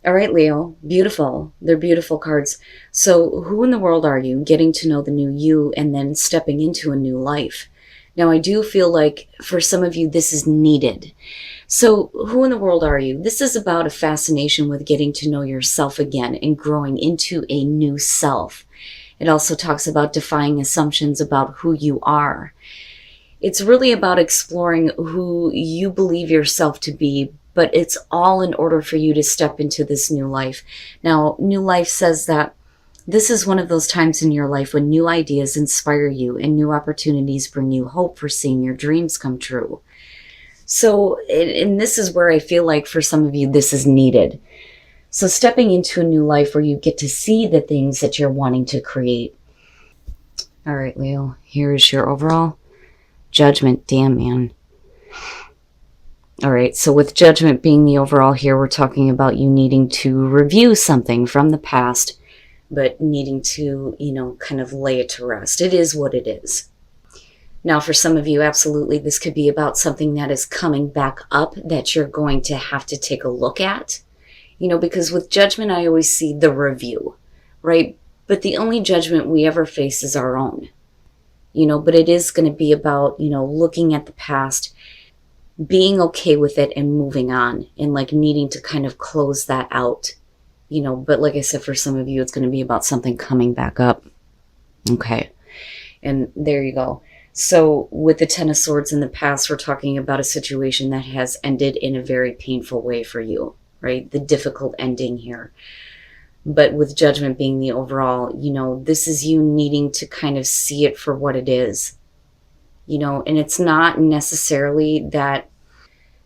All right, Leo, beautiful. They're beautiful cards. So, who in the world are you? Getting to know the new you and then stepping into a new life. Now, I do feel like for some of you, this is needed. So, who in the world are you? This is about a fascination with getting to know yourself again and growing into a new self. It also talks about defying assumptions about who you are. It's really about exploring who you believe yourself to be, but it's all in order for you to step into this new life. Now, new life says that this is one of those times in your life when new ideas inspire you and new opportunities bring you hope for seeing your dreams come true. So, and this is where I feel like for some of you, this is needed. So, stepping into a new life where you get to see the things that you're wanting to create. All right, Leo, here is your overall judgment. Damn, man. All right, so with judgment being the overall here, we're talking about you needing to review something from the past, but needing to, kind of lay it to rest. It is what it is. Now, for some of you, absolutely, this could be about something that is coming back up that you're going to have to take a look at. Because with judgment, I always see the review, right? But the only judgment we ever face is our own. But it is going to be about, looking at the past, being okay with it and moving on and like needing to kind of close that out, but like I said, for some of you, it's going to be about something coming back up. Okay. And there you go. So with the Ten of Swords in the past, we're talking about a situation that has ended in a very painful way for you, right? The difficult ending here. But with judgment being the overall, this is you needing to kind of see it for what it is, and it's not necessarily that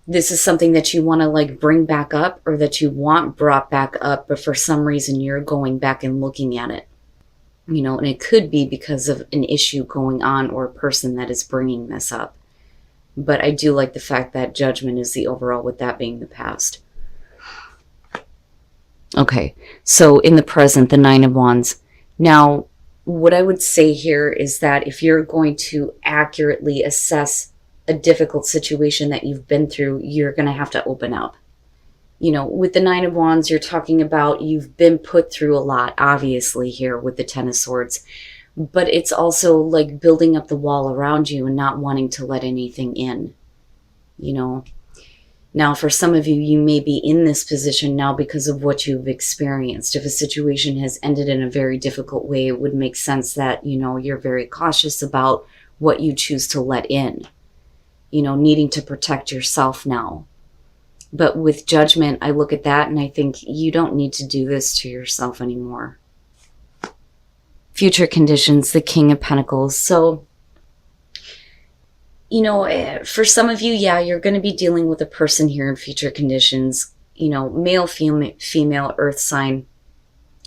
this is something that you want to like bring back up or that you want brought back up, but for some reason you're going back and looking at it, and it could be because of an issue going on or a person that is bringing this up. But I do like the fact that judgment is the overall, with that being the past. Okay, so in the present, the Nine of Wands. Now, what I would say here is that if you're going to accurately assess a difficult situation that you've been through, you're going to have to open up. With the Nine of Wands, you're talking about you've been put through a lot, obviously, here with the Ten of Swords. But it's also like building up the wall around you and not wanting to let anything in, Now, for some of you, you may be in this position now because of what you've experienced. If a situation has ended in a very difficult way, it would make sense that, you're very cautious about what you choose to let in, needing to protect yourself now. But with judgment, I look at that and I think you don't need to do this to yourself anymore. Future conditions, the King of Pentacles. So, for some of you, yeah, you're going to be dealing with a person here in future conditions, male, female, earth sign.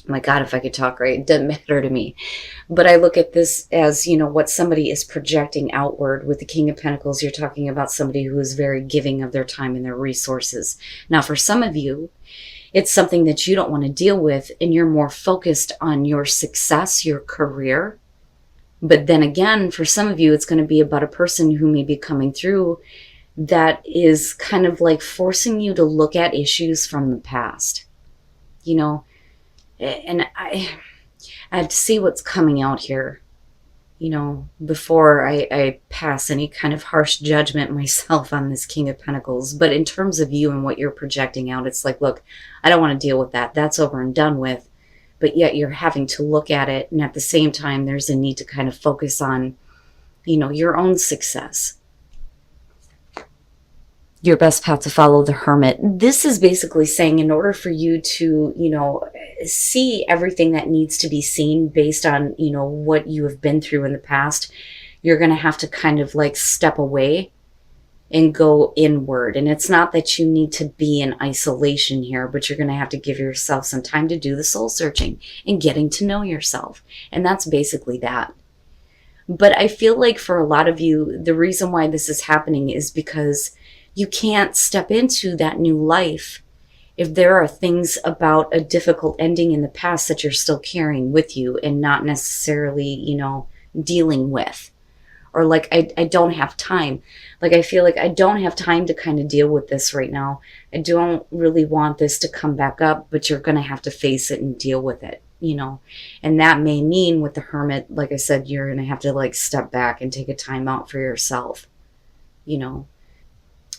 My God, if I could talk right, it doesn't matter to me. But I look at this as, what somebody is projecting outward. With the King of Pentacles, you're talking about somebody who is very giving of their time and their resources. Now, for some of you, it's something that you don't want to deal with, and you're more focused on your success, your career. But then again, for some of you, it's going to be about a person who may be coming through that is kind of like forcing you to look at issues from the past, and I have to see what's coming out here, before I pass any kind of harsh judgment myself on this King of Pentacles. But in terms of you and what you're projecting out, it's like, look, I don't want to deal with that. That's over and done with. But yet you're having to look at it. And at the same time, there's a need to kind of focus on, your own success. Your best path to follow, the Hermit. This is basically saying in order for you to, see everything that needs to be seen based on, what you have been through in the past, you're going to have to kind of like step away and go inward. And it's not that you need to be in isolation here, but you're going to have to give yourself some time to do the soul searching and getting to know yourself. And that's basically that. But I feel like for a lot of you, the reason why this is happening is because you can't step into that new life if there are things about a difficult ending in the past that you're still carrying with you and not necessarily, dealing with. or like, I don't have time. Like, I feel like I don't have time to kind of deal with this right now. I don't really want this to come back up, but you're going to have to face it and deal with it, you know? And that may mean with the Hermit, like I said, you're going to have to like step back and take a time out for yourself, you know?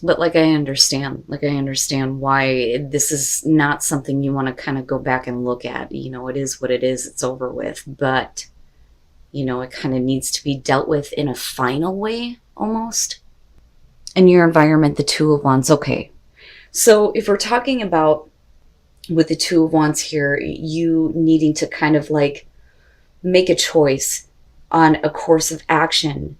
But like, I understand why this is not something you want to kind of go back and look at. You know, it is what it is. It's over with. But, you know, it kind of needs to be dealt with in a final way, almost. In your environment, the Two of Wands. Okay. So if we're talking about with the Two of Wands here, you needing to kind of like make a choice on a course of action,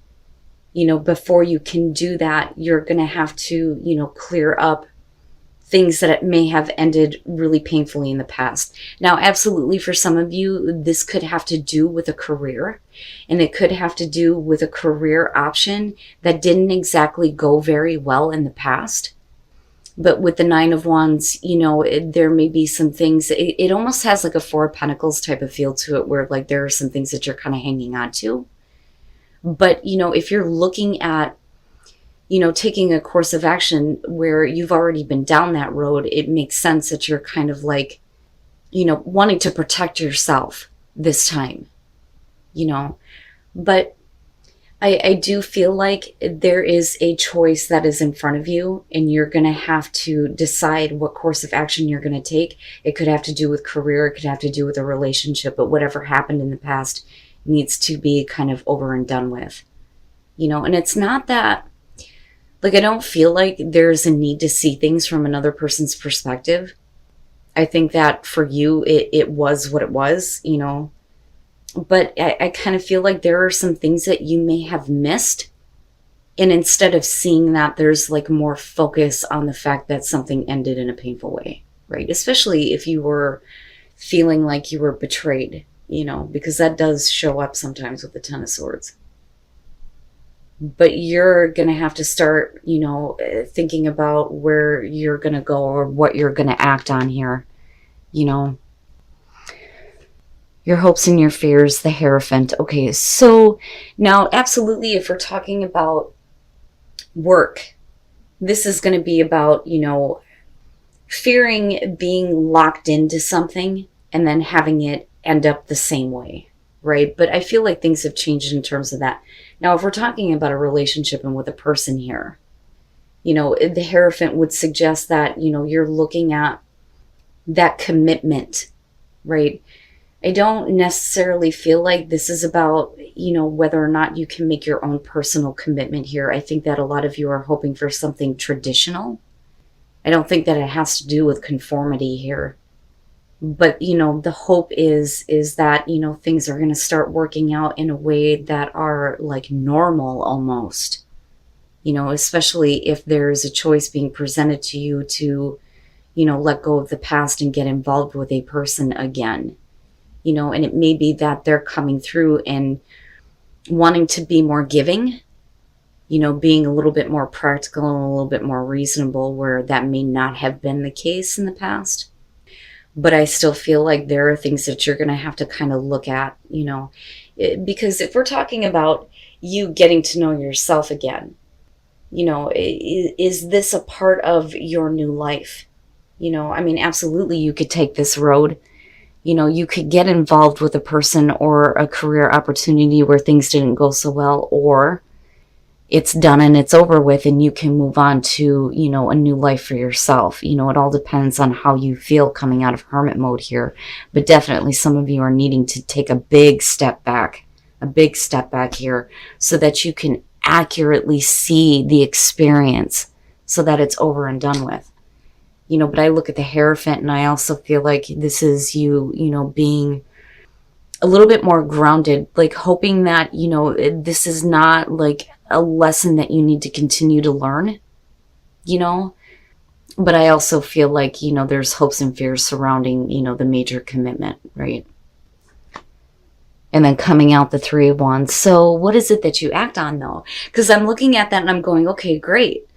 you know, before you can do that, you're going to have to, you know, clear up things that may have ended really painfully in the past. Now, absolutely, for some of you, this could have to do with a career, and it could have to do with a career option that didn't exactly go very well in the past. But with the Nine of Wands, you know, there may be some things, it almost has like a Four of Pentacles type of feel to it, where like there are some things that you're kind of hanging on to. But, you know, if you're looking at, you know, taking a course of action where you've already been down that road, it makes sense that you're kind of like, you know, wanting to protect yourself this time, you know. But I do feel like there is a choice that is in front of you, and you're going to have to decide what course of action you're going to take. It could have to do with career, it could have to do with a relationship, but whatever happened in the past needs to be kind of over and done with, you know. And it's not that, like, I don't feel like there's a need to see things from another person's perspective. I think that for you, it was what it was, you know. But I kind of feel like there are some things that you may have missed. And instead of seeing that, there's like more focus on the fact that something ended in a painful way, right? Especially if you were feeling like you were betrayed, you know, because that does show up sometimes with the Ten of Swords. But you're going to have to start, you know, thinking about where you're going to go or what you're going to act on here, you know. Your hopes and your fears, the Hierophant. Okay, so now absolutely, if we're talking about work, this is going to be about, you know, fearing being locked into something and then having it end up the same way, right? But I feel like things have changed in terms of that. Now, if we're talking about a relationship and with a person here, you know, the Hierophant would suggest that, you know, you're looking at that commitment, right? I don't necessarily feel like this is about, you know, whether or not you can make your own personal commitment here. I think that a lot of you are hoping for something traditional. I don't think that it has to do with conformity here. But, you know, the hope is that, you know, things are going to start working out in a way that are like normal almost, you know, especially if there's a choice being presented to you to, you know, let go of the past and get involved with a person again, you know. And it may be that they're coming through and wanting to be more giving, you know, being a little bit more practical and a little bit more reasonable, where that may not have been the case in the past. But I still feel like there are things that you're going to have to kind of look at, you know, because if we're talking about you getting to know yourself again, you know, is this a part of your new life? You know, I mean, absolutely, you could take this road. You know, you could get involved with a person or a career opportunity where things didn't go so well, or it's done and it's over with and you can move on to, you know, a new life for yourself. You know, it all depends on how you feel coming out of hermit mode here. But definitely some of you are needing to take a big step back here so that you can accurately see the experience so that it's over and done with. You know, but I look at the Hierophant and I also feel like this is you, you know, being a little bit more grounded, like hoping that, you know, this is not like a lesson that you need to continue to learn, you know. But I also feel like, you know, there's hopes and fears surrounding, you know, the major commitment, right? And then coming out the Three of Wands. So what is it that you act on though? Because I'm looking at that and I'm going, okay, great.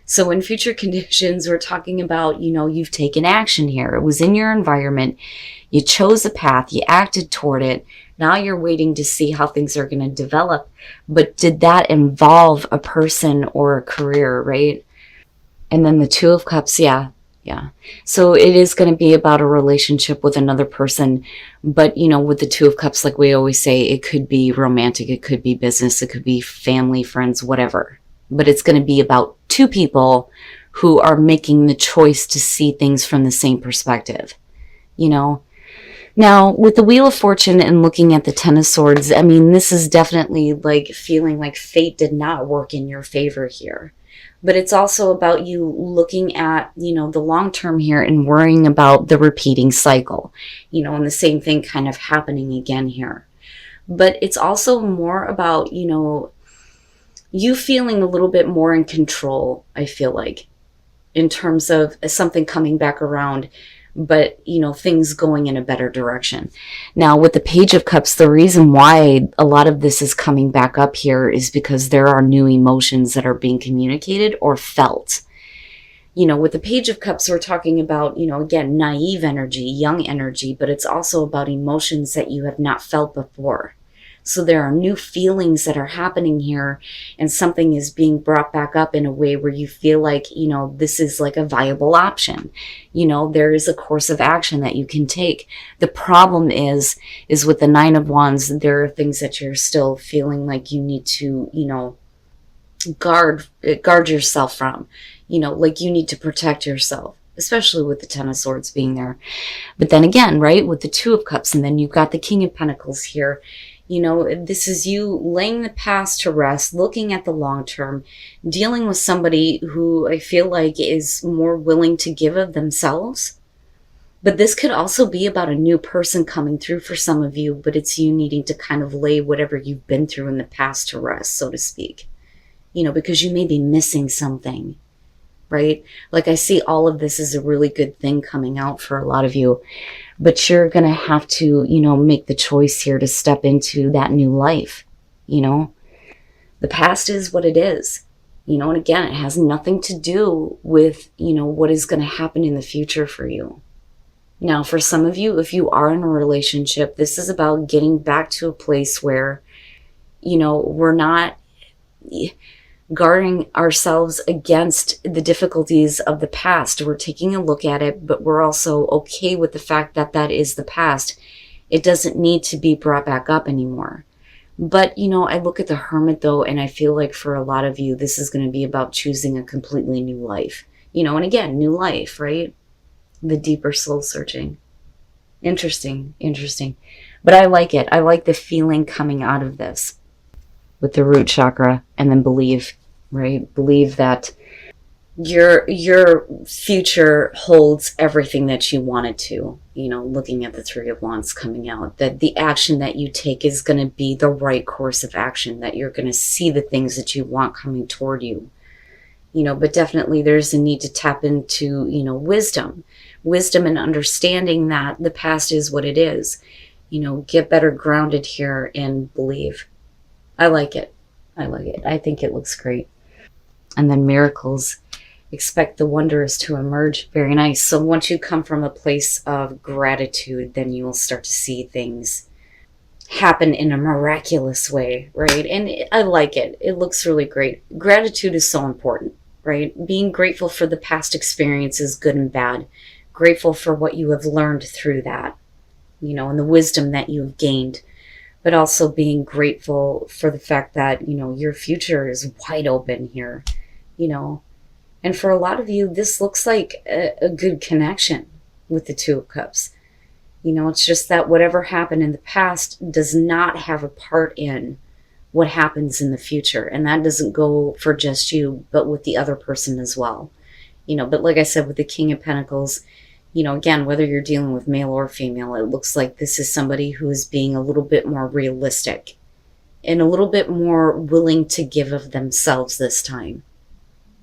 So in future conditions, we're talking about, you've taken action here. It was in your environment. You chose a path. You acted toward it. Now you're waiting to see how things are going to develop. But did that involve a person or a career, right? And then the Two of Cups, yeah. Yeah. So it is going to be about a relationship with another person. But, with the Two of Cups, like we always say, it could be romantic, it could be business, it could be family, friends, whatever. But it's going to be about two people who are making the choice to see things from the same perspective, Now, with the Wheel of Fortune and looking at the Ten of Swords, I mean, this is definitely like feeling like fate did not work in your favor here. But it's also about you looking at, the long term here and worrying about the repeating cycle, and the same thing kind of happening again here. But it's also more about, you feeling a little bit more in control, I feel like, in terms of something coming back around, but, things going in a better direction. Now, with the Page of Cups, the reason why a lot of this is coming back up here is because there are new emotions that are being communicated or felt. With the Page of Cups, we're talking about, again, naive energy, young energy, but it's also about emotions that you have not felt before. So there are new feelings that are happening here, and something is being brought back up in a way where you feel like, this is like a viable option. There is a course of action that you can take. The problem is with the Nine of Wands, there are things that you're still feeling like you need to, guard yourself from, like you need to protect yourself, especially with the Ten of Swords being there. But then again, right, with the Two of Cups, and then you've got the King of Pentacles here. This is you laying the past to rest, looking at the long term, dealing with somebody who I feel like is more willing to give of themselves. But this could also be about a new person coming through for some of you, but it's you needing to kind of lay whatever you've been through in the past to rest, so to speak. Because you may be missing something, right? Like I see all of this as a really good thing coming out for a lot of you. But you're going to have to, make the choice here to step into that new life, The past is what it is, and again, it has nothing to do with, what is going to happen in the future for you. Now, for some of you, if you are in a relationship, this is about getting back to a place where, we're not guarding ourselves against the difficulties of the past. We're taking a look at it, but we're also okay with the fact that that is the past. It doesn't need to be brought back up anymore. But, I look at the Hermit though, and I feel like for a lot of you, this is going to be about choosing a completely new life. And again, new life, right? The deeper soul searching. Interesting. But I like it. I like the feeling coming out of this with the root chakra, and then believe, right? Believe that your future holds everything that you want it to, looking at the Three of Wands coming out, that the action that you take is going to be the right course of action, that you're going to see the things that you want coming toward you, but definitely there's a need to tap into, wisdom and understanding that the past is what it is, get better grounded here and believe. I like it. I think it looks great. And then miracles. Expect the wondrous to emerge. Very nice. So once you come from a place of gratitude, then you will start to see things happen in a miraculous way, right? And I like it. It looks really great. Gratitude is so important, right? Being grateful for the past experiences, good and bad. Grateful for what you have learned through that, and the wisdom that you have gained. But also being grateful for the fact that, your future is wide open here, And for a lot of you, this looks like a good connection with the Two of Cups. It's just that whatever happened in the past does not have a part in what happens in the future. And that doesn't go for just you, but with the other person as well. But like I said, with the King of Pentacles, again, whether you're dealing with male or female, it looks like this is somebody who is being a little bit more realistic and a little bit more willing to give of themselves this time.